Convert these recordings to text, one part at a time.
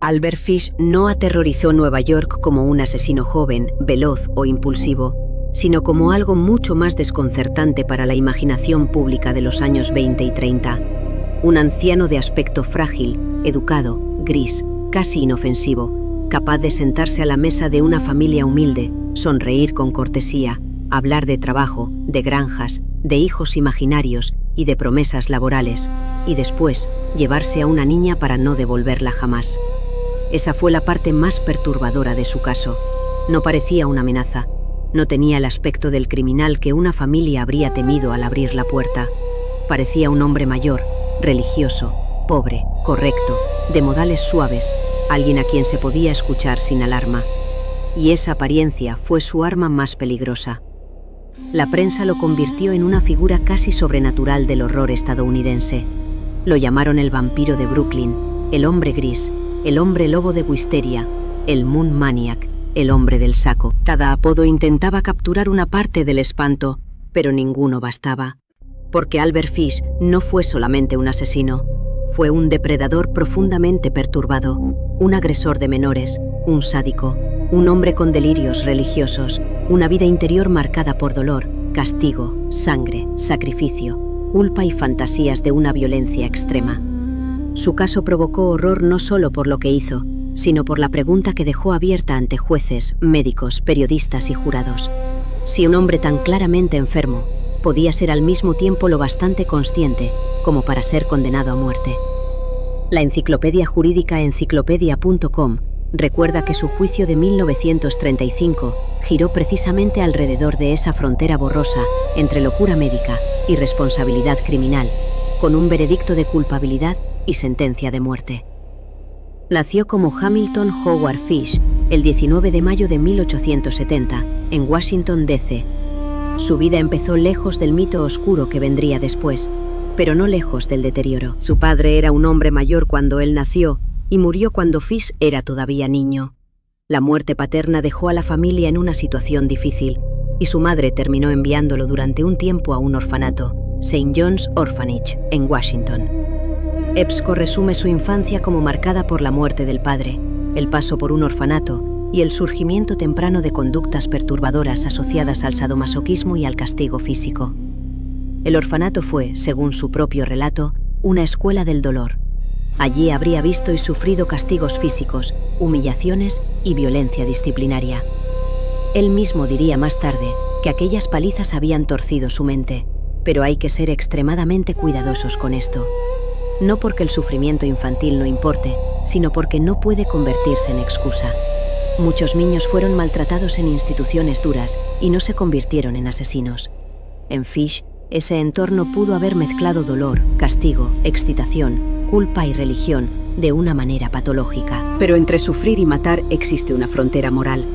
Albert Fish no aterrorizó Nueva York como un asesino joven, veloz o impulsivo, sino como algo mucho más desconcertante para la imaginación pública de los años 20 y 30. Un anciano de aspecto frágil, educado, gris, casi inofensivo, capaz de sentarse a la mesa de una familia humilde, sonreír con cortesía, hablar de trabajo, de granjas, de hijos imaginarios y de promesas laborales, y después llevarse a una niña para no devolverla jamás. Esa fue la parte más perturbadora de su caso. No parecía una amenaza. No tenía el aspecto del criminal que una familia habría temido al abrir la puerta. Parecía un hombre mayor, religioso, pobre, correcto, de modales suaves, alguien a quien se podía escuchar sin alarma. Y esa apariencia fue su arma más peligrosa. La prensa lo convirtió en una figura casi sobrenatural del horror estadounidense. Lo llamaron el vampiro de Brooklyn, el hombre gris, el hombre lobo de Wisteria, el Moon Maniac, el hombre del saco. Cada apodo intentaba capturar una parte del espanto, pero ninguno bastaba. Porque Albert Fish no fue solamente un asesino, fue un depredador profundamente perturbado, un agresor de menores, un sádico, un hombre con delirios religiosos, una vida interior marcada por dolor, castigo, sangre, sacrificio, culpa y fantasías de una violencia extrema. Su caso provocó horror no solo por lo que hizo, sino por la pregunta que dejó abierta ante jueces, médicos, periodistas y jurados. Si un hombre tan claramente enfermo podía ser al mismo tiempo lo bastante consciente como para ser condenado a muerte. La enciclopedia jurídica enciclopedia.com recuerda que su juicio de 1935 giró precisamente alrededor de esa frontera borrosa entre locura médica y responsabilidad criminal, con un veredicto de culpabilidad y sentencia de muerte. Nació como Hamilton Howard Fish el 19 de mayo de 1870 en Washington, D.C. Su vida empezó lejos del mito oscuro que vendría después, pero no lejos del deterioro. Su padre era un hombre mayor cuando él nació y murió cuando Fish era todavía niño. La muerte paterna dejó a la familia en una situación difícil y su madre terminó enviándolo durante un tiempo a un orfanato, St. John's Orphanage, en Washington. EBSCO resume su infancia como marcada por la muerte del padre, el paso por un orfanato y el surgimiento temprano de conductas perturbadoras asociadas al sadomasoquismo y al castigo físico. El orfanato fue, según su propio relato, una escuela del dolor. Allí habría visto y sufrido castigos físicos, humillaciones y violencia disciplinaria. Él mismo diría más tarde que aquellas palizas habían torcido su mente, pero hay que ser extremadamente cuidadosos con esto. No porque el sufrimiento infantil no importe, sino porque no puede convertirse en excusa. Muchos niños fueron maltratados en instituciones duras y no se convirtieron en asesinos. En Fish, ese entorno pudo haber mezclado dolor, castigo, excitación, culpa y religión de una manera patológica. Pero entre sufrir y matar existe una frontera moral.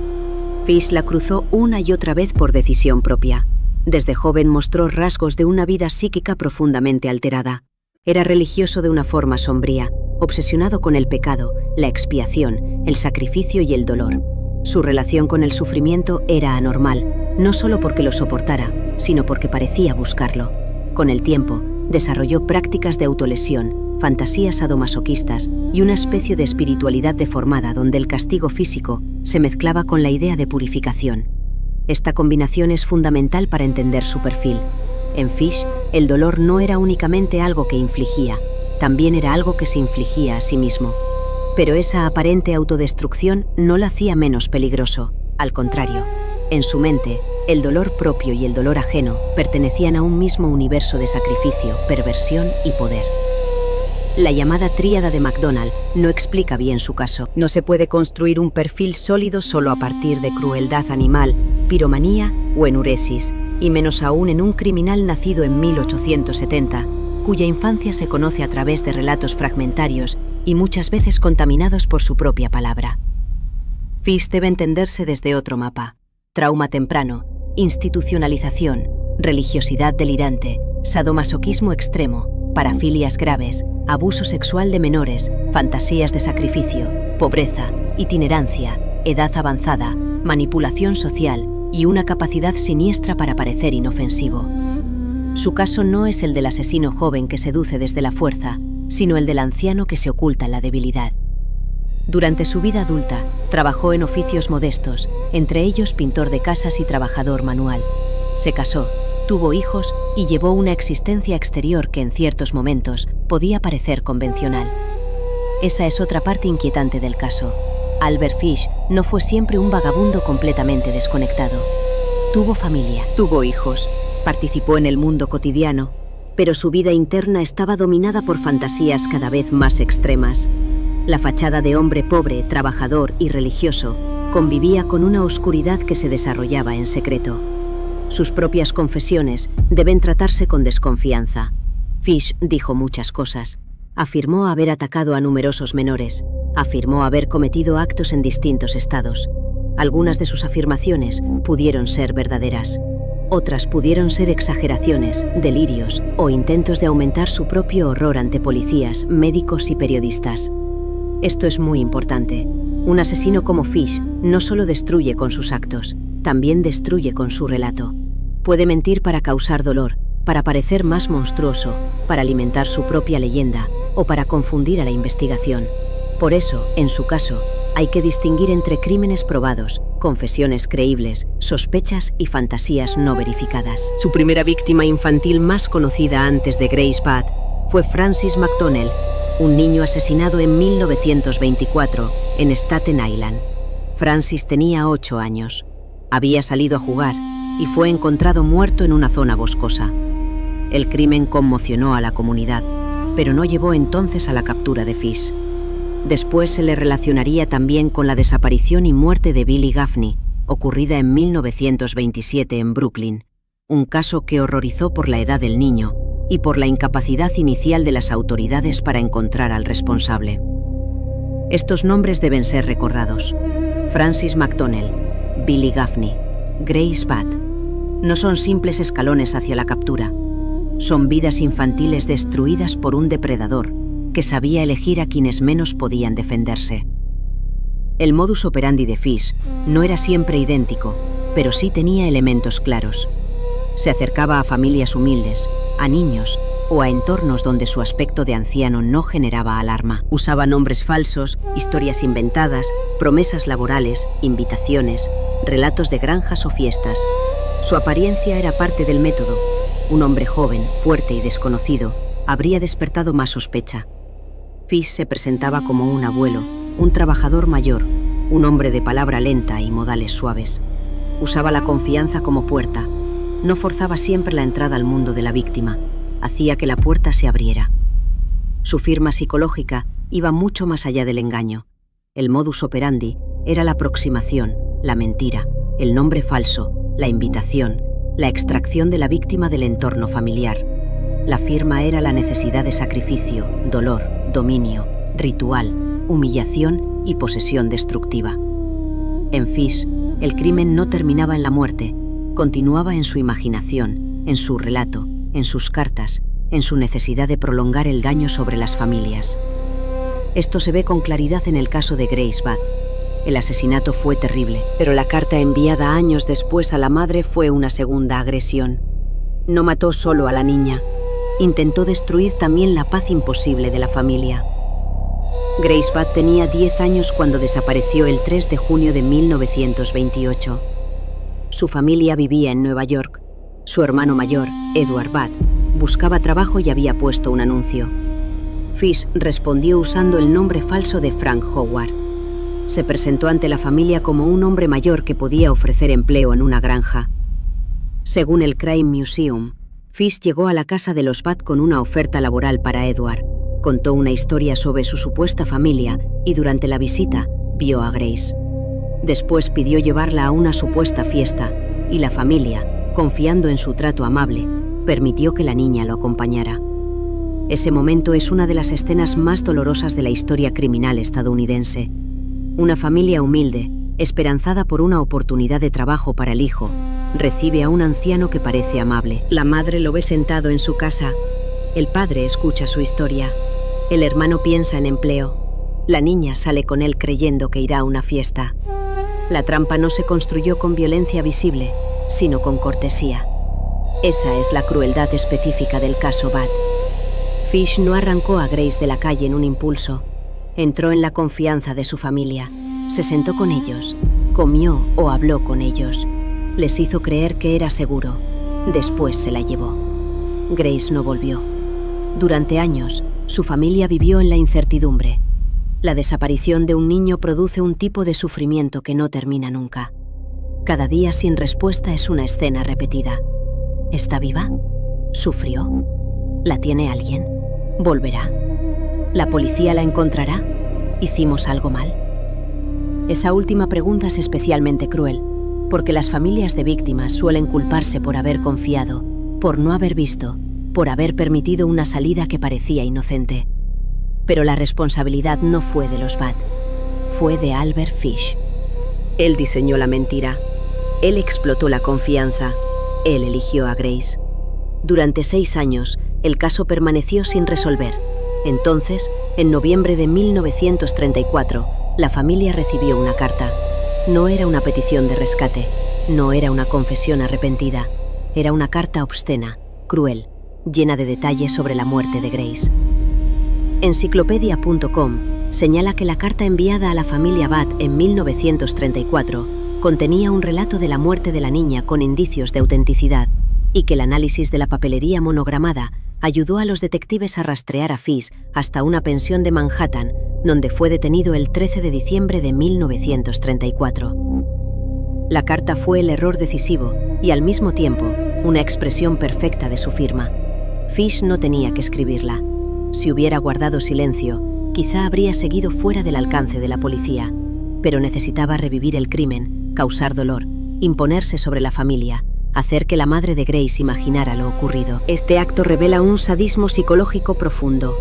Fish la cruzó una y otra vez por decisión propia. Desde joven mostró rasgos de una vida psíquica profundamente alterada. Era religioso de una forma sombría, obsesionado con el pecado, la expiación, el sacrificio y el dolor. Su relación con el sufrimiento era anormal, no solo porque lo soportara, sino porque parecía buscarlo. Con el tiempo, desarrolló prácticas de autolesión, fantasías sadomasoquistas y una especie de espiritualidad deformada donde el castigo físico se mezclaba con la idea de purificación. Esta combinación es fundamental para entender su perfil. En Fish, el dolor no era únicamente algo que infligía, también era algo que se infligía a sí mismo. Pero esa aparente autodestrucción no la hacía menos peligroso. Al contrario, en su mente, el dolor propio y el dolor ajeno pertenecían a un mismo universo de sacrificio, perversión y poder. La llamada tríada de McDonald no explica bien su caso. No se puede construir un perfil sólido solo a partir de crueldad animal, piromanía o enuresis, y menos aún en un criminal nacido en 1870, cuya infancia se conoce a través de relatos fragmentarios y muchas veces contaminados por su propia palabra. Fish debe entenderse desde otro mapa: trauma temprano, institucionalización, religiosidad delirante, sadomasoquismo extremo, parafilias graves, abuso sexual de menores, fantasías de sacrificio, pobreza, itinerancia, edad avanzada, manipulación social y una capacidad siniestra para parecer inofensivo. Su caso no es el del asesino joven que seduce desde la fuerza, sino el del anciano que se oculta en la debilidad. Durante su vida adulta, trabajó en oficios modestos, entre ellos pintor de casas y trabajador manual. Se casó, tuvo hijos y llevó una existencia exterior que en ciertos momentos podía parecer convencional. Esa es otra parte inquietante del caso. Albert Fish no fue siempre un vagabundo completamente desconectado. Tuvo familia, tuvo hijos, participó en el mundo cotidiano, pero su vida interna estaba dominada por fantasías cada vez más extremas. La fachada de hombre pobre, trabajador y religioso convivía con una oscuridad que se desarrollaba en secreto. Sus propias confesiones deben tratarse con desconfianza. Fish dijo muchas cosas. Afirmó haber atacado a numerosos menores. Afirmó haber cometido actos en distintos estados. Algunas de sus afirmaciones pudieron ser verdaderas. Otras pudieron ser exageraciones, delirios o intentos de aumentar su propio horror ante policías, médicos y periodistas. Esto es muy importante. Un asesino como Fish no solo destruye con sus actos, también destruye con su relato. Puede mentir para causar dolor, para parecer más monstruoso, para alimentar su propia leyenda o para confundir a la investigación. Por eso, en su caso, hay que distinguir entre crímenes probados, confesiones creíbles, sospechas y fantasías no verificadas. Su primera víctima infantil más conocida antes de Grace Budd fue Francis McDonnell, un niño asesinado en 1924 en Staten Island. Francis tenía 8 años. Había salido a jugar y fue encontrado muerto en una zona boscosa. El crimen conmocionó a la comunidad, pero no llevó entonces a la captura de Fish. Después se le relacionaría también con la desaparición y muerte de Billy Gaffney, ocurrida en 1927 en Brooklyn, un caso que horrorizó por la edad del niño y por la incapacidad inicial de las autoridades para encontrar al responsable. Estos nombres deben ser recordados. Francis McDonnell, Billy Gaffney, Grace Budd. No son simples escalones hacia la captura. Son vidas infantiles destruidas por un depredador que sabía elegir a quienes menos podían defenderse. El modus operandi de Fish no era siempre idéntico, pero sí tenía elementos claros. Se acercaba a familias humildes, a niños o a entornos donde su aspecto de anciano no generaba alarma. Usaba nombres falsos, historias inventadas, promesas laborales, invitaciones, relatos de granjas o fiestas. Su apariencia era parte del método. Un hombre joven, fuerte y desconocido habría despertado más sospecha. Fish se presentaba como un abuelo, un trabajador mayor, un hombre de palabra lenta y modales suaves. Usaba la confianza como puerta. No forzaba siempre la entrada al mundo de la víctima, hacía que la puerta se abriera. Su firma psicológica iba mucho más allá del engaño. El modus operandi era la aproximación, la mentira, el nombre falso, la invitación, la extracción de la víctima del entorno familiar. La firma era la necesidad de sacrificio, dolor, dominio, ritual, humillación y posesión destructiva. En Fish, el crimen no terminaba en la muerte, continuaba en su imaginación, en su relato, en sus cartas, en su necesidad de prolongar el daño sobre las familias. Esto se ve con claridad en el caso de Grace Budd. El asesinato fue terrible, pero la carta enviada años después a la madre fue una segunda agresión. No mató solo a la niña, intentó destruir también la paz imposible de la familia. Grace Budd tenía 10 años cuando desapareció el 3 de junio de 1928. Su familia vivía en Nueva York. Su hermano mayor, Edward Budd, buscaba trabajo y había puesto un anuncio. Fish respondió usando el nombre falso de Frank Howard. Se presentó ante la familia como un hombre mayor que podía ofrecer empleo en una granja. Según el Crime Museum, Fish llegó a la casa de los Budd con una oferta laboral para Edward. Contó una historia sobre su supuesta familia y durante la visita vio a Grace. Después pidió llevarla a una supuesta fiesta y la familia, confiando en su trato amable, permitió que la niña lo acompañara. Ese momento es una de las escenas más dolorosas de la historia criminal estadounidense. Una familia humilde, esperanzada por una oportunidad de trabajo para el hijo, recibe a un anciano que parece amable. La madre lo ve sentado en su casa. El padre escucha su historia. El hermano piensa en empleo. La niña sale con él creyendo que irá a una fiesta. La trampa no se construyó con violencia visible, sino con cortesía. Esa es la crueldad específica del caso Budd. Fish no arrancó a Grace de la calle en un impulso. Entró en la confianza de su familia, se sentó con ellos, comió o habló con ellos. Les hizo creer que era seguro. Después se la llevó. Grace no volvió. Durante años, su familia vivió en la incertidumbre. La desaparición de un niño produce un tipo de sufrimiento que no termina nunca. Cada día sin respuesta es una escena repetida. ¿Está viva? ¿Sufrió? ¿La tiene alguien? ¿Volverá? ¿La policía la encontrará? ¿Hicimos algo mal? Esa última pregunta es especialmente cruel, porque las familias de víctimas suelen culparse por haber confiado, por no haber visto, por haber permitido una salida que parecía inocente. Pero la responsabilidad no fue de los Bad, fue de Albert Fish. Él diseñó la mentira, él explotó la confianza, él eligió a Grace. Durante 6 años, el caso permaneció sin resolver. Entonces, en noviembre de 1934, la familia recibió una carta. No era una petición de rescate, no era una confesión arrepentida, era una carta obscena, cruel, llena de detalles sobre la muerte de Grace. Enciclopedia.com señala que la carta enviada a la familia Bad en 1934 contenía un relato de la muerte de la niña con indicios de autenticidad y que el análisis de la papelería monogramada ayudó a los detectives a rastrear a Fish hasta una pensión de Manhattan, donde fue detenido el 13 de diciembre de 1934. La carta fue el error decisivo y, al mismo tiempo, una expresión perfecta de su firma. Fish no tenía que escribirla. Si hubiera guardado silencio, quizá habría seguido fuera del alcance de la policía, pero necesitaba revivir el crimen, causar dolor, imponerse sobre la familia, hacer que la madre de Grace imaginara lo ocurrido. Este acto revela un sadismo psicológico profundo.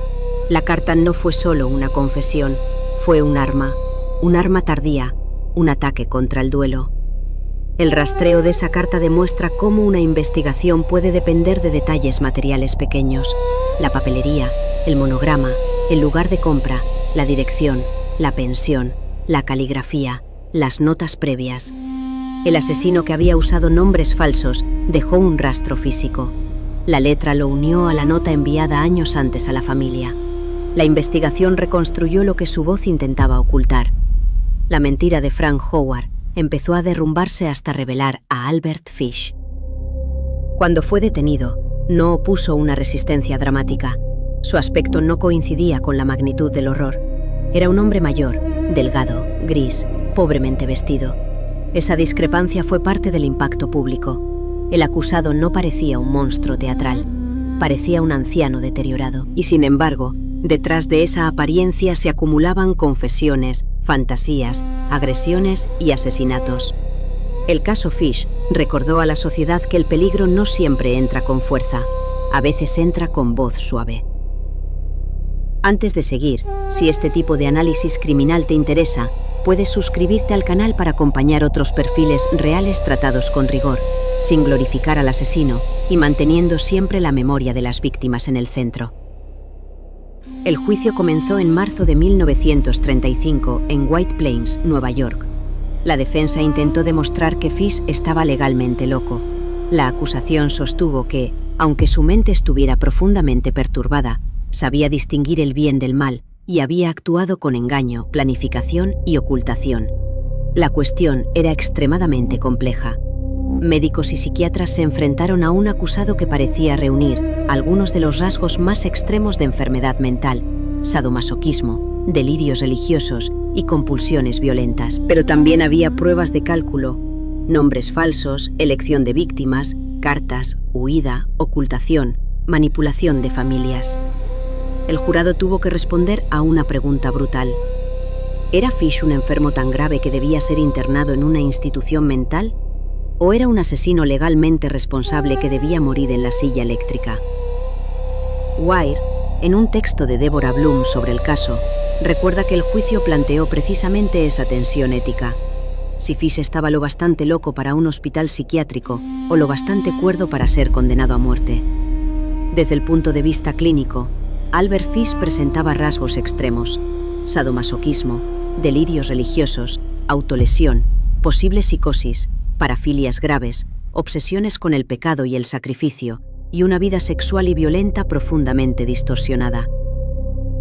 La carta no fue solo una confesión, fue un arma tardía, un ataque contra el duelo. El rastreo de esa carta demuestra cómo una investigación puede depender de detalles materiales pequeños: la papelería, el monograma, el lugar de compra, la dirección, la pensión, la caligrafía, las notas previas. El asesino, que había usado nombres falsos, dejó un rastro físico. La letra lo unió a la nota enviada años antes a la familia. La investigación reconstruyó lo que su voz intentaba ocultar. La mentira de Frank Howard empezó a derrumbarse hasta revelar a Albert Fish. Cuando fue detenido, no opuso una resistencia dramática. Su aspecto no coincidía con la magnitud del horror. Era un hombre mayor, delgado, gris, pobremente vestido. Esa discrepancia fue parte del impacto público. El acusado no parecía un monstruo teatral, parecía un anciano deteriorado. Y sin embargo, detrás de esa apariencia se acumulaban confesiones, fantasías, agresiones y asesinatos. El caso Fish recordó a la sociedad que el peligro no siempre entra con fuerza, a veces entra con voz suave. Antes de seguir, si este tipo de análisis criminal te interesa, puedes suscribirte al canal para acompañar otros perfiles reales tratados con rigor, sin glorificar al asesino y manteniendo siempre la memoria de las víctimas en el centro. El juicio comenzó en marzo de 1935 en White Plains, Nueva York. La defensa intentó demostrar que Fish estaba legalmente loco. La acusación sostuvo que, aunque su mente estuviera profundamente perturbada, sabía distinguir el bien del mal y había actuado con engaño, planificación y ocultación. La cuestión era extremadamente compleja. Médicos y psiquiatras se enfrentaron a un acusado que parecía reunir algunos de los rasgos más extremos de enfermedad mental: sadomasoquismo, delirios religiosos y compulsiones violentas. Pero también había pruebas de cálculo, nombres falsos, elección de víctimas, cartas, huida, ocultación, manipulación de familias. El jurado tuvo que responder a una pregunta brutal. ¿Era Fish un enfermo tan grave que debía ser internado en una institución mental? ¿O era un asesino legalmente responsable que debía morir en la silla eléctrica? Weir, en un texto de Deborah Bloom sobre el caso, recuerda que el juicio planteó precisamente esa tensión ética. Si Fish estaba lo bastante loco para un hospital psiquiátrico o lo bastante cuerdo para ser condenado a muerte. Desde el punto de vista clínico, Albert Fish presentaba rasgos extremos: sadomasoquismo, delirios religiosos, autolesión, posible psicosis, parafilias graves, obsesiones con el pecado y el sacrificio, y una vida sexual y violenta profundamente distorsionada.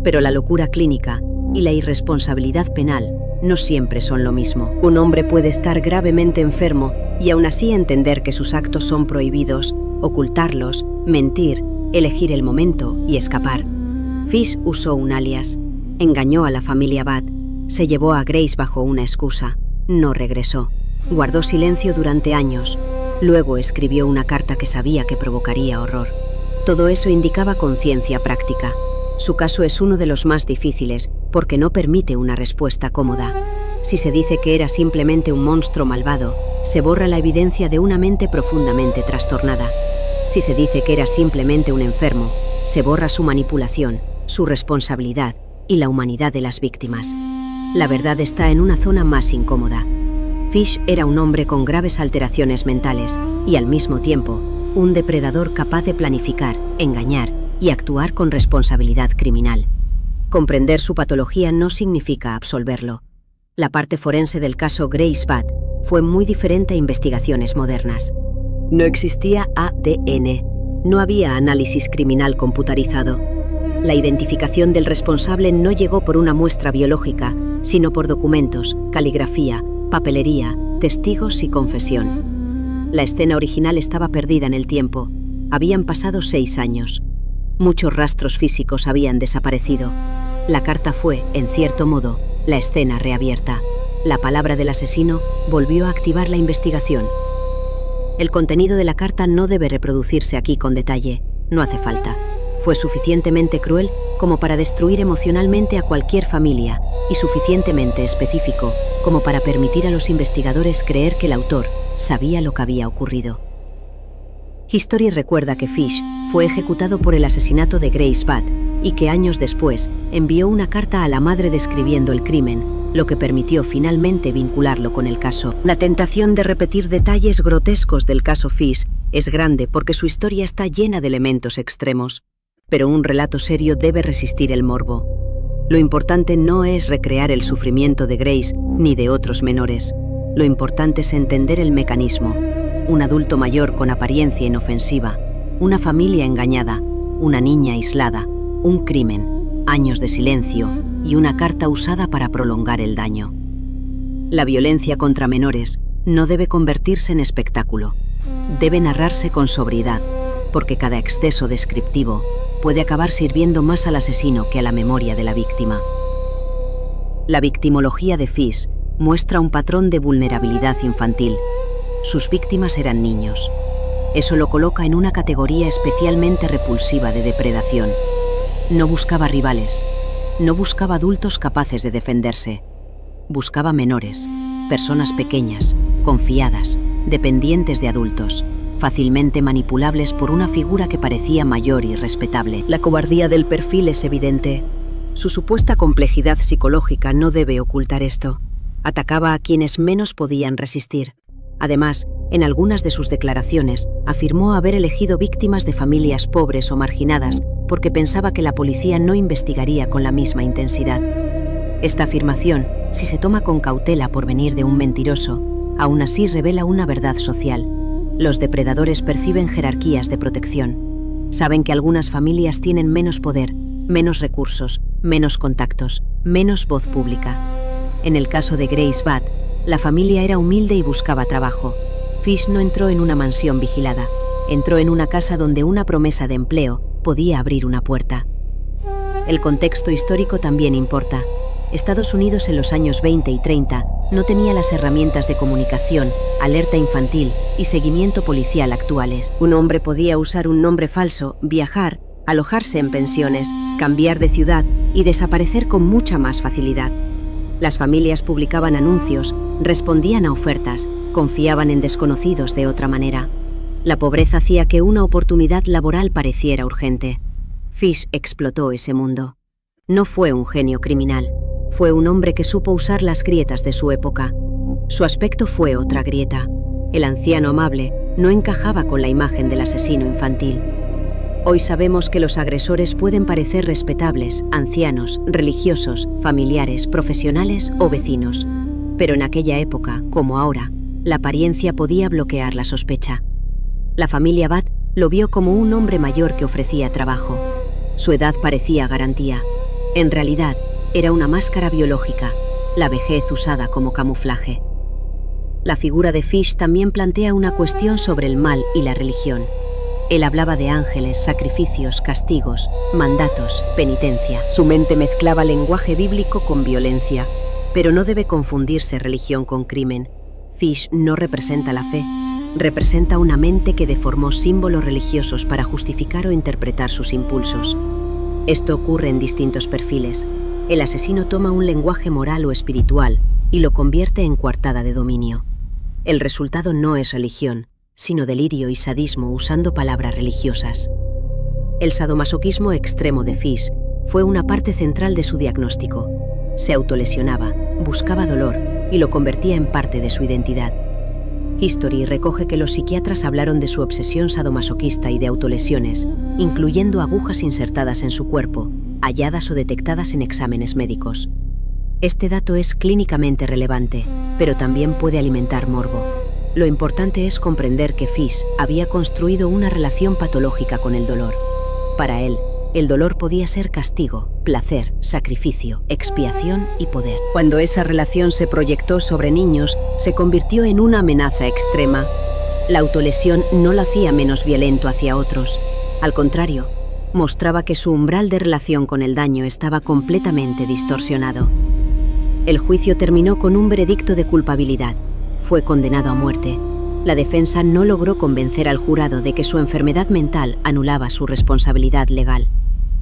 Pero la locura clínica y la irresponsabilidad penal no siempre son lo mismo. Un hombre puede estar gravemente enfermo y aún así entender que sus actos son prohibidos, ocultarlos, mentir, elegir el momento y escapar. Fish usó un alias, engañó a la familia Budd, se llevó a Grace bajo una excusa, no regresó, guardó silencio durante años, luego escribió una carta que sabía que provocaría horror. Todo eso indicaba conciencia práctica. Su caso es uno de los más difíciles porque no permite una respuesta cómoda. Si se dice que era simplemente un monstruo malvado, se borra la evidencia de una mente profundamente trastornada. Si se dice que era simplemente un enfermo, se borra su manipulación, su responsabilidad y la humanidad de las víctimas. La verdad está en una zona más incómoda. Fish era un hombre con graves alteraciones mentales y al mismo tiempo un depredador capaz de planificar, engañar y actuar con responsabilidad criminal. Comprender su patología no significa absolverlo. La parte forense del caso Grace Budd fue muy diferente a investigaciones modernas. No existía ADN, no había análisis criminal computarizado. La identificación del responsable no llegó por una muestra biológica, sino por documentos, caligrafía, papelería, testigos y confesión. La escena original estaba perdida en el tiempo. Habían pasado 6 años. Muchos rastros físicos habían desaparecido. La carta fue, en cierto modo, la escena reabierta. La palabra del asesino volvió a activar la investigación. El contenido de la carta no debe reproducirse aquí con detalle. No hace falta. Fue suficientemente cruel como para destruir emocionalmente a cualquier familia y suficientemente específico como para permitir a los investigadores creer que el autor sabía lo que había ocurrido. History recuerda que Fish fue ejecutado por el asesinato de Grace Budd y que años después envió una carta a la madre describiendo el crimen, lo que permitió finalmente vincularlo con el caso. La tentación de repetir detalles grotescos del caso Fish es grande porque su historia está llena de elementos extremos, pero un relato serio debe resistir el morbo. Lo importante no es recrear el sufrimiento de Grace ni de otros menores. Lo importante es entender el mecanismo. Un adulto mayor con apariencia inofensiva, una familia engañada, una niña aislada, un crimen, años de silencio y una carta usada para prolongar el daño. La violencia contra menores no debe convertirse en espectáculo. Debe narrarse con sobriedad, porque cada exceso descriptivo puede acabar sirviendo más al asesino que a la memoria de la víctima. La victimología de Fish muestra un patrón de vulnerabilidad infantil. Sus víctimas eran niños. Eso lo coloca en una categoría especialmente repulsiva de depredación. No buscaba rivales, no buscaba adultos capaces de defenderse. Buscaba menores, personas pequeñas, confiadas, dependientes de adultos, fácilmente manipulables por una figura que parecía mayor y respetable. La cobardía del perfil es evidente. Su supuesta complejidad psicológica no debe ocultar esto. Atacaba a quienes menos podían resistir. Además, en algunas de sus declaraciones, afirmó haber elegido víctimas de familias pobres o marginadas porque pensaba que la policía no investigaría con la misma intensidad. Esta afirmación, si se toma con cautela por venir de un mentiroso, aún así revela una verdad social. Los depredadores perciben jerarquías de protección. Saben que algunas familias tienen menos poder, menos recursos, menos contactos, menos voz pública. En el caso de Grace Budd, la familia era humilde y buscaba trabajo. Fish no entró en una mansión vigilada. Entró en una casa donde una promesa de empleo podía abrir una puerta. El contexto histórico también importa. Estados Unidos en los años 20 y 30 no tenía las herramientas de comunicación, alerta infantil y seguimiento policial actuales. Un hombre podía usar un nombre falso, viajar, alojarse en pensiones, cambiar de ciudad y desaparecer con mucha más facilidad. Las familias publicaban anuncios, respondían a ofertas, confiaban en desconocidos de otra manera. La pobreza hacía que una oportunidad laboral pareciera urgente. Fish explotó ese mundo. No fue un genio criminal, fue un hombre que supo usar las grietas de su época. Su aspecto fue otra grieta. El anciano amable no encajaba con la imagen del asesino infantil. Hoy sabemos que los agresores pueden parecer respetables, ancianos, religiosos, familiares, profesionales o vecinos. Pero en aquella época, como ahora, la apariencia podía bloquear la sospecha. La familia Budd lo vio como un hombre mayor que ofrecía trabajo. Su edad parecía garantía. En realidad, Era una máscara biológica, la vejez usada como camuflaje. La figura de Fish también plantea una cuestión sobre el mal y la religión. Él hablaba de ángeles, sacrificios, castigos, mandatos, penitencia. Su mente mezclaba lenguaje bíblico con violencia, pero no debe confundirse religión con crimen. Fish no representa la fe, representa una mente que deformó símbolos religiosos para justificar o interpretar sus impulsos. Esto ocurre en distintos perfiles. El asesino toma un lenguaje moral o espiritual y lo convierte en coartada de dominio. El resultado no es religión, sino delirio y sadismo usando palabras religiosas. El sadomasoquismo extremo de Fish fue una parte central de su diagnóstico. Se autolesionaba, buscaba dolor y lo convertía en parte de su identidad. History recoge que los psiquiatras hablaron de su obsesión sadomasoquista y de autolesiones, incluyendo agujas insertadas en su cuerpo, halladas o detectadas en exámenes médicos. Este dato es clínicamente relevante, pero también puede alimentar morbo. Lo importante es comprender que Fish había construido una relación patológica con el dolor. Para él, el dolor podía ser castigo, placer, sacrificio, expiación y poder. Cuando esa relación se proyectó sobre niños, se convirtió en una amenaza extrema. La autolesión no lo hacía menos violento hacia otros. Al contrario, mostraba que su umbral de relación con el daño estaba completamente distorsionado. El juicio terminó con un veredicto de culpabilidad. Fue condenado a muerte. La defensa no logró convencer al jurado de que su enfermedad mental anulaba su responsabilidad legal.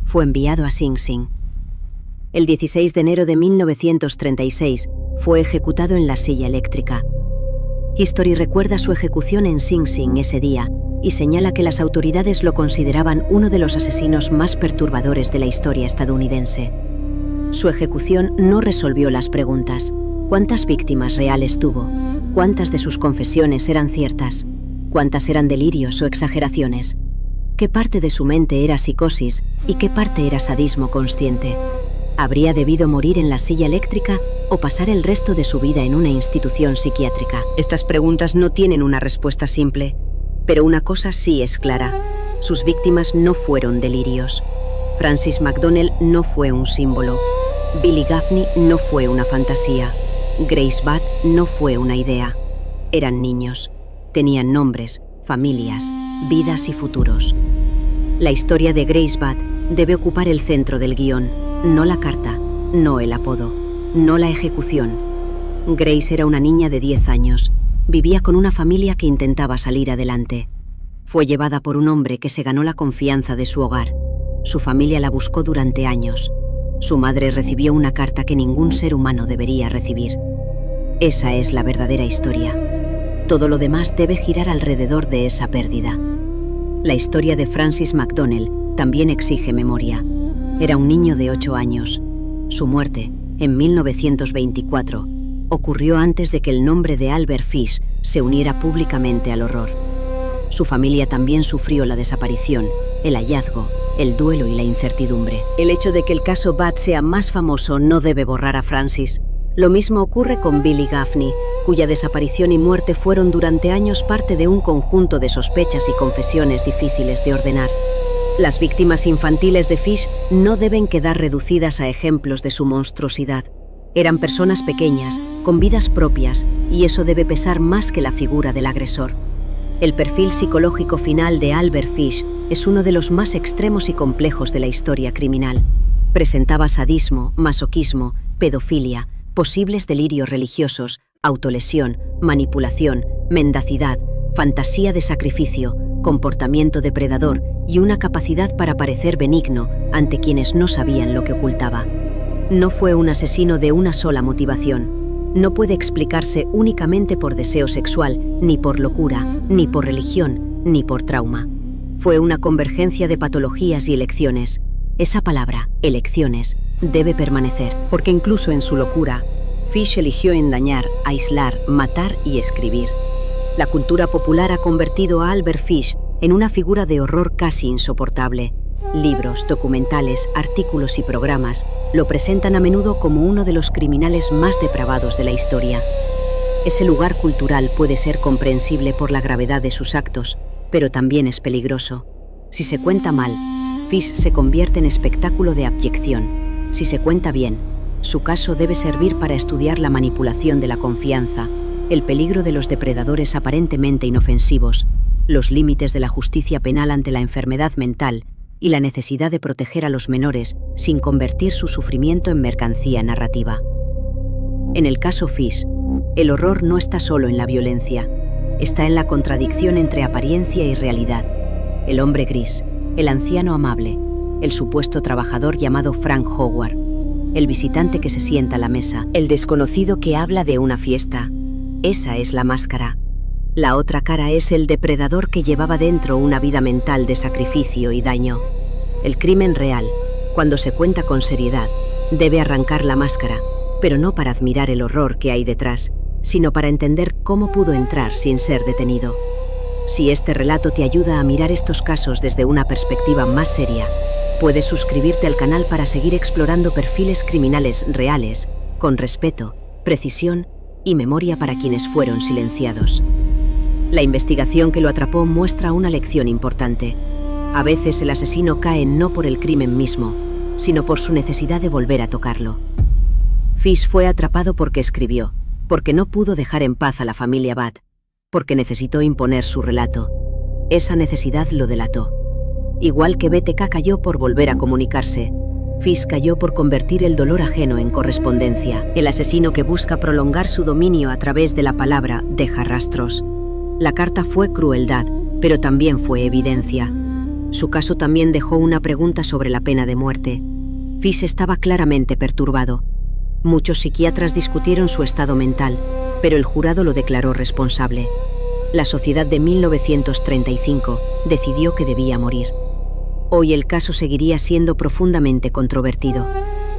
Fue enviado a Sing Sing. El 16 de enero de 1936 fue ejecutado en la silla eléctrica. History recuerda su ejecución en Sing Sing ese día y señala que las autoridades lo consideraban uno de los asesinos más perturbadores de la historia estadounidense. Su ejecución no resolvió las preguntas: ¿cuántas víctimas reales tuvo? ¿Cuántas de sus confesiones eran ciertas? ¿Cuántas eran delirios o exageraciones? ¿Qué parte de su mente era psicosis y qué parte era sadismo consciente? ¿Habría debido morir en la silla eléctrica o pasar el resto de su vida en una institución psiquiátrica? Estas preguntas no tienen una respuesta simple, pero una cosa sí es clara: sus víctimas no fueron delirios. Francis McDonnell no fue un símbolo. Billy Gaffney no fue una fantasía. Grace Budd no fue una idea. Eran niños. Tenían nombres, familias, vidas y futuros. La historia de Grace Budd debe ocupar el centro del guión, no la carta, no el apodo, no la ejecución. Grace era una niña de 10 años. Vivía con una familia que intentaba salir adelante. Fue llevada por un hombre que se ganó la confianza de su hogar. Su familia la buscó durante años. Su madre recibió una carta que ningún ser humano debería recibir. Esa es la verdadera historia. Todo lo demás debe girar alrededor de esa pérdida. La historia de Francis McDonnell también exige memoria. Era un niño de 8 años. Su muerte, en 1924, ocurrió antes de que el nombre de Albert Fish se uniera públicamente al horror. Su familia también sufrió la desaparición, el hallazgo, el duelo y la incertidumbre. El hecho de que el caso Budd sea más famoso no debe borrar a Francis. Lo mismo ocurre con Billy Gaffney, cuya desaparición y muerte fueron durante años parte de un conjunto de sospechas y confesiones difíciles de ordenar. Las víctimas infantiles de Fish no deben quedar reducidas a ejemplos de su monstruosidad. Eran personas pequeñas, con vidas propias, y eso debe pesar más que la figura del agresor. El perfil psicológico final de Albert Fish es uno de los más extremos y complejos de la historia criminal. Presentaba sadismo, masoquismo, pedofilia, posibles delirios religiosos, autolesión, manipulación, mendacidad, fantasía de sacrificio, comportamiento depredador y una capacidad para parecer benigno ante quienes no sabían lo que ocultaba. No fue un asesino de una sola motivación. No puede explicarse únicamente por deseo sexual, ni por locura, ni por religión, ni por trauma. Fue una convergencia de patologías y elecciones. Esa palabra, elecciones, debe permanecer, porque incluso en su locura, Fish eligió engañar, aislar, matar y escribir. La cultura popular ha convertido a Albert Fish en una figura de horror casi insoportable. Libros, documentales, artículos y programas lo presentan a menudo como uno de los criminales más depravados de la historia. Ese lugar cultural puede ser comprensible por la gravedad de sus actos, pero también es peligroso. Si se cuenta mal, Fish se convierte en espectáculo de abyección. Si se cuenta bien, Su caso debe servir para estudiar la manipulación de la confianza, el peligro de los depredadores aparentemente inofensivos, los límites de la justicia penal ante la enfermedad mental y la necesidad de proteger a los menores sin convertir su sufrimiento en mercancía narrativa. En el caso Fish, el horror no está solo en la violencia, está en la contradicción entre apariencia y realidad. El hombre gris, el anciano amable, el supuesto trabajador llamado Frank Howard, el visitante que se sienta a la mesa, el desconocido que habla de una fiesta. Esa es la máscara. La otra cara es el depredador que llevaba dentro una vida mental de sacrificio y daño. El crimen real, cuando se cuenta con seriedad, debe arrancar la máscara, pero no para admirar el horror que hay detrás, sino para entender cómo pudo entrar sin ser detenido. Si este relato te ayuda a mirar estos casos desde una perspectiva más seria, puedes suscribirte al canal para seguir explorando perfiles criminales reales, con respeto, precisión y memoria para quienes fueron silenciados. La investigación que lo atrapó muestra una lección importante. A veces el asesino cae no por el crimen mismo, sino por su necesidad de volver a tocarlo. Fish fue atrapado porque escribió, porque no pudo dejar en paz a la familia Batt, porque necesitó imponer su relato. Esa necesidad lo delató. Igual que BTK cayó por volver a comunicarse, Fish cayó por convertir el dolor ajeno en correspondencia. El asesino que busca prolongar su dominio a través de la palabra deja rastros. La carta fue crueldad, pero también fue evidencia. Su caso también dejó una pregunta sobre la pena de muerte. Fish estaba claramente perturbado. Muchos psiquiatras discutieron su estado mental, pero el jurado lo declaró responsable. La sociedad de 1935 decidió que debía morir. Hoy el caso seguiría siendo profundamente controvertido.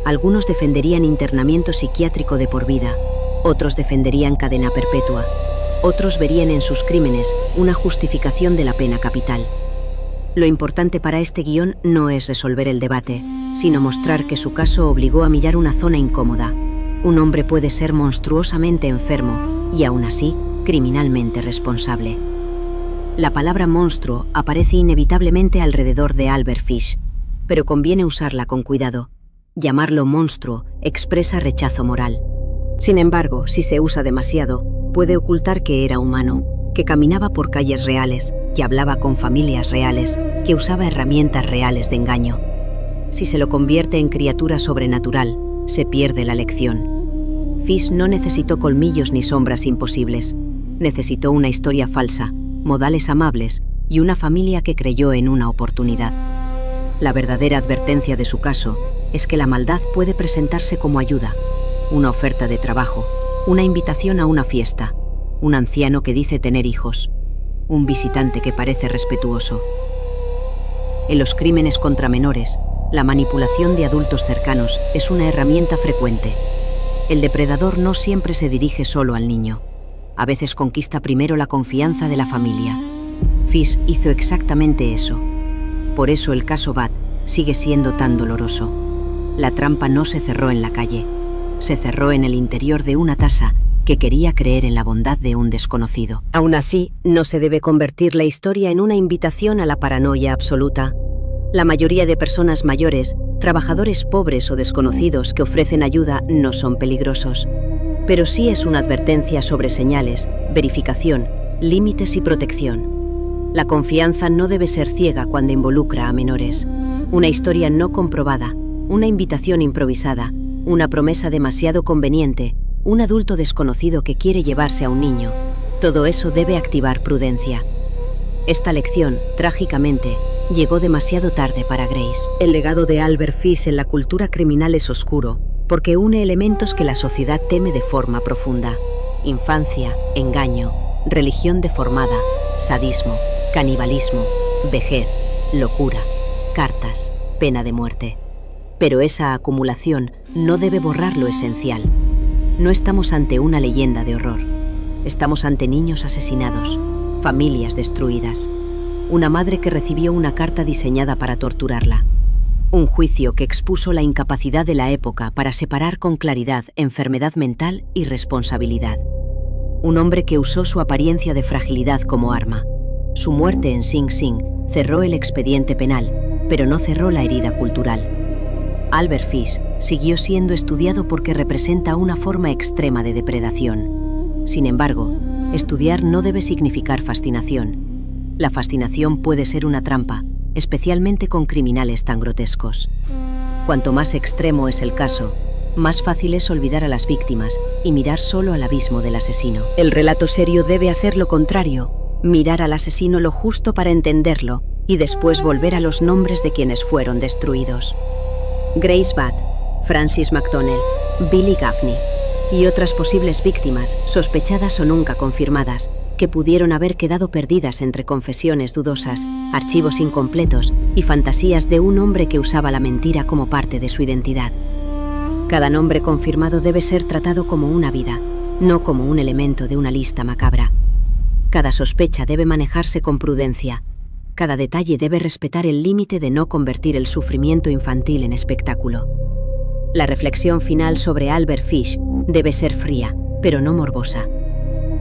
Algunos defenderían internamiento psiquiátrico de por vida, otros defenderían cadena perpetua, otros verían en sus crímenes una justificación de la pena capital. Lo importante para este guión no es resolver el debate, sino mostrar que su caso obligó a millar una zona incómoda. Un hombre puede ser monstruosamente enfermo y aún así criminalmente responsable. La palabra monstruo aparece inevitablemente alrededor de Albert Fish, pero conviene usarla con cuidado. Llamarlo monstruo expresa rechazo moral. Sin embargo, si se usa demasiado, puede ocultar que era humano, que caminaba por calles reales, que hablaba con familias reales, que usaba herramientas reales de engaño. Si se lo convierte en criatura sobrenatural, se pierde la lección. Fish no necesitó colmillos ni sombras imposibles. Necesitó una historia falsa, modales amables y una familia que creyó en una oportunidad. La verdadera advertencia de su caso es que la maldad puede presentarse como ayuda, una oferta de trabajo, una invitación a una fiesta, un anciano que dice tener hijos, un visitante que parece respetuoso. En los crímenes contra menores, la manipulación de adultos cercanos es una herramienta frecuente. El depredador no siempre se dirige solo al niño. A veces conquista primero la confianza de la familia. Fish hizo exactamente eso. Por eso el caso Batt sigue siendo tan doloroso. La trampa no se cerró en la calle, se cerró en el interior de una taza que quería creer en la bondad de un desconocido. Aún así, no se debe convertir la historia en una invitación a la paranoia absoluta. La mayoría de personas mayores, trabajadores pobres o desconocidos que ofrecen ayuda no son peligrosos. Pero sí es una advertencia sobre señales, verificación, límites y protección. La confianza no debe ser ciega cuando involucra a menores. Una historia no comprobada, una invitación improvisada, una promesa demasiado conveniente, un adulto desconocido que quiere llevarse a un niño. Todo eso debe activar prudencia. Esta lección, trágicamente, llegó demasiado tarde para Grace. El legado de Albert Fish en la cultura criminal es oscuro, porque une elementos que la sociedad teme de forma profunda: infancia, engaño, religión deformada, sadismo, canibalismo, vejez, locura, cartas, pena de muerte. Pero esa acumulación no debe borrar lo esencial. No estamos ante una leyenda de horror. Estamos ante niños asesinados, familias destruidas, una madre que recibió una carta diseñada para torturarla, un juicio que expuso la incapacidad de la época para separar con claridad enfermedad mental y responsabilidad. Un hombre que usó su apariencia de fragilidad como arma. Su muerte en Sing Sing cerró el expediente penal, pero no cerró la herida cultural. Albert Fish siguió siendo estudiado porque representa una forma extrema de depredación. Sin embargo, estudiar no debe significar fascinación. La fascinación puede ser una trampa, especialmente con criminales tan grotescos. Cuanto más extremo es el caso, más fácil es olvidar a las víctimas y mirar solo al abismo del asesino. El relato serio debe hacer lo contrario, mirar al asesino lo justo para entenderlo y después volver a los nombres de quienes fueron destruidos. Grace Budd, Francis McDonnell, Billy Gaffney y otras posibles víctimas, sospechadas o nunca confirmadas, que pudieron haber quedado perdidas entre confesiones dudosas, archivos incompletos y fantasías de un hombre que usaba la mentira como parte de su identidad. Cada nombre confirmado debe ser tratado como una vida, no como un elemento de una lista macabra. Cada sospecha debe manejarse con prudencia. Cada detalle debe respetar el límite de no convertir el sufrimiento infantil en espectáculo. La reflexión final sobre Albert Fish debe ser fría, pero no morbosa.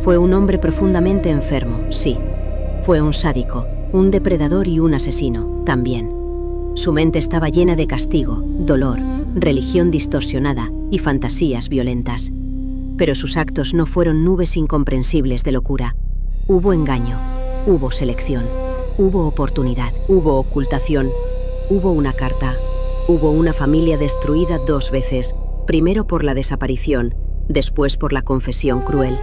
Fue un hombre profundamente enfermo, sí. Fue un sádico, un depredador y un asesino, también. Su mente estaba llena de castigo, dolor, religión distorsionada y fantasías violentas. Pero sus actos no fueron nubes incomprensibles de locura. Hubo engaño, hubo selección, hubo oportunidad, hubo ocultación, hubo una carta, hubo una familia destruida 2 veces, primero por la desaparición, después por la confesión cruel.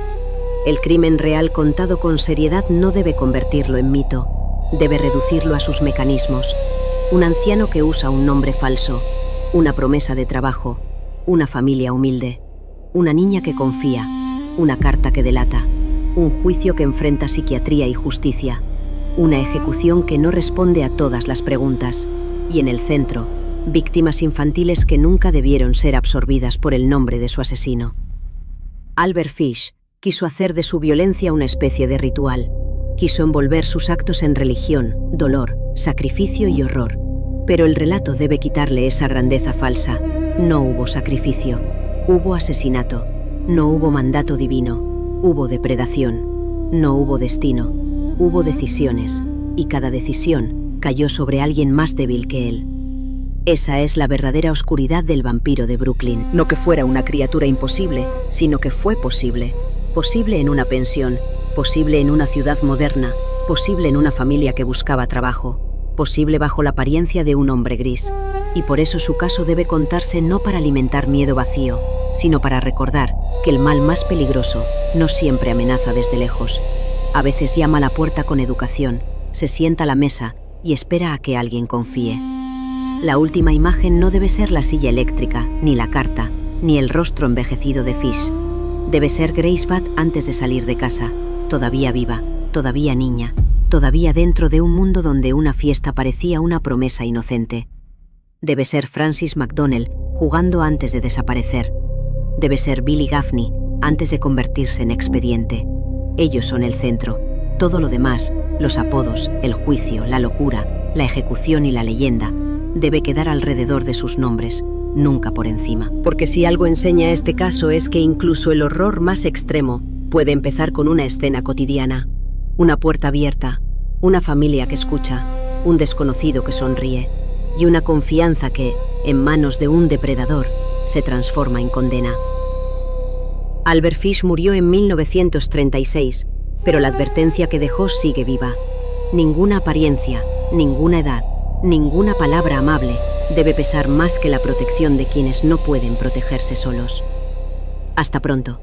El crimen real contado con seriedad no debe convertirlo en mito, debe reducirlo a sus mecanismos. Un anciano que usa un nombre falso, una promesa de trabajo, una familia humilde, una niña que confía, una carta que delata, un juicio que enfrenta psiquiatría y justicia, una ejecución que no responde a todas las preguntas, y en el centro, víctimas infantiles que nunca debieron ser absorbidas por el nombre de su asesino. Albert Fish quiso hacer de su violencia una especie de ritual. Quiso envolver sus actos en religión, dolor, sacrificio y horror. Pero el relato debe quitarle esa grandeza falsa. No hubo sacrificio, hubo asesinato, no hubo mandato divino, hubo depredación, no hubo destino, hubo decisiones, y cada decisión cayó sobre alguien más débil que él. Esa es la verdadera oscuridad del vampiro de Brooklyn. No que fuera una criatura imposible, sino que fue posible. Posible en una pensión, posible en una ciudad moderna, posible en una familia que buscaba trabajo, posible bajo la apariencia de un hombre gris. Y por eso su caso debe contarse no para alimentar miedo vacío, sino para recordar que el mal más peligroso no siempre amenaza desde lejos. A veces llama a la puerta con educación, se sienta a la mesa y espera a que alguien confíe. La última imagen no debe ser la silla eléctrica, ni la carta, ni el rostro envejecido de Fish. Debe ser Grace Budd antes de salir de casa, todavía viva, todavía niña, todavía dentro de un mundo donde una fiesta parecía una promesa inocente. Debe ser Francis McDonnell jugando antes de desaparecer. Debe ser Billy Gaffney antes de convertirse en expediente. Ellos son el centro. Todo lo demás, los apodos, el juicio, la locura, la ejecución y la leyenda, debe quedar alrededor de sus nombres, nunca por encima. Porque si algo enseña este caso es que incluso el horror más extremo puede empezar con una escena cotidiana. Una puerta abierta, una familia que escucha, un desconocido que sonríe y una confianza que, en manos de un depredador, se transforma en condena. Albert Fish murió en 1936, pero la advertencia que dejó sigue viva. Ninguna apariencia, ninguna edad, ninguna palabra amable debe pesar más que la protección de quienes no pueden protegerse solos. Hasta pronto.